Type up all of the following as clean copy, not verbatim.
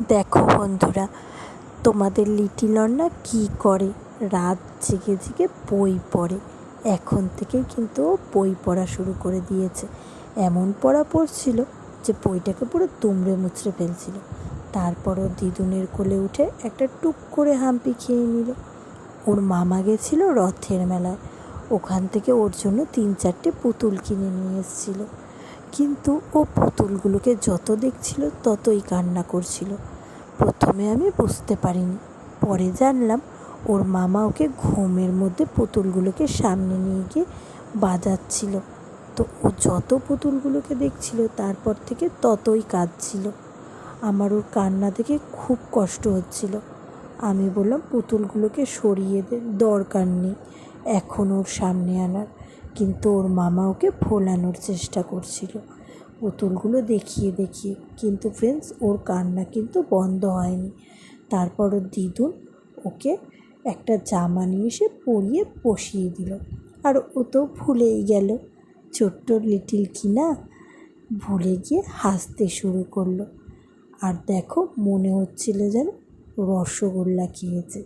দেখো বন্ধুরা, তোমাদের লিটিল অন্না কী করে, রাত জেগে জেগে বই পড়ে। এখন থেকেই কিন্তু ও বই পড়া শুরু করে দিয়েছে। এমন পড়া পড়ছিল যে বইটাকে পুরো দুমড়ে মুচড়ে ফেলছিল। তারপর ও দিদুনের কোলে উঠে একটা টুক করে হাম্পি খেয়ে নিল। ওর মামা গেছিল রথের মেলায়, ওখান থেকে ওর জন্য 3-4টে পুতুল কিনে নিয়ে এসেছিল। কিন্তু ও পুতুলগুলোকে যত দেখছিল ততই কান্না করছিল। প্রথমে আমি বুঝতে পারিনি, পরে জানলাম ওর মামা ওকে ঘুমের মধ্যে পুতুলগুলোকে সামনে নিয়ে গিয়ে বাজাচ্ছিল। তো ও যত পুতুলগুলোকে দেখছিল তারপর থেকে ততই কাঁদছিল। আমার ওর কান্না দেখে খুব কষ্ট হচ্ছিল। আমি বললাম পুতুলগুলোকে সরিয়ে দে, দরকার নেই এখন ওর সামনে আনার। কিন্তু ওর মামা ওকে ভোলানোর চেষ্টা করছিল পুতুলগুলো দেখিয়ে দেখিয়ে। কিন্তু ফ্রেন্ডস, ওর কান্না কিন্তু বন্ধ হয়নি। তারপর ওর দিদুন ওকে একটা জামা নিয়ে এসে পরিয়ে বসিয়ে দিল। আর ও তো ভুলেই গেল, ছোট্ট লিটিল কিনা ভুলে গিয়ে হাসতে শুরু করলো। আর দেখো, মনে হচ্ছিল যেন রসগোল্লা খেয়েছে।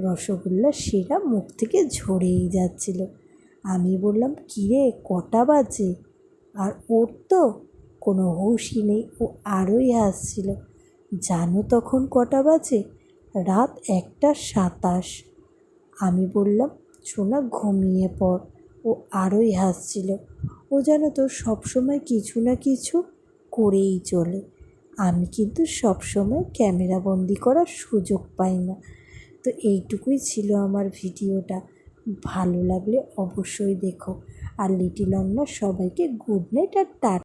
রসগোল্লার শিরা মুখ থেকে ঝরেই যাচ্ছিল। আমি বললাম, কিরে কটা বাজে? আর ওর তো কোনো হুঁশই নেই, ও আরোই হাসছিল। জানো তখন কটা বাজে? রাত 1:27। আমি বললাম, শোনা ঘুমিয়ে পড়। ও আরোই হাসছিল। ও জানো তো সবসময় কিছু না কিছু করেই চলে। আমি কিন্তু সবসময় ক্যামেরাবন্দি করার সুযোগ পাই না। তো এইটুকুই ছিল আমার ভিডিওটা। ভালো লাগলে অবশ্যই দেখো। আর লিটিল অন্না সবাইকে গুড নাইট আর টাটা।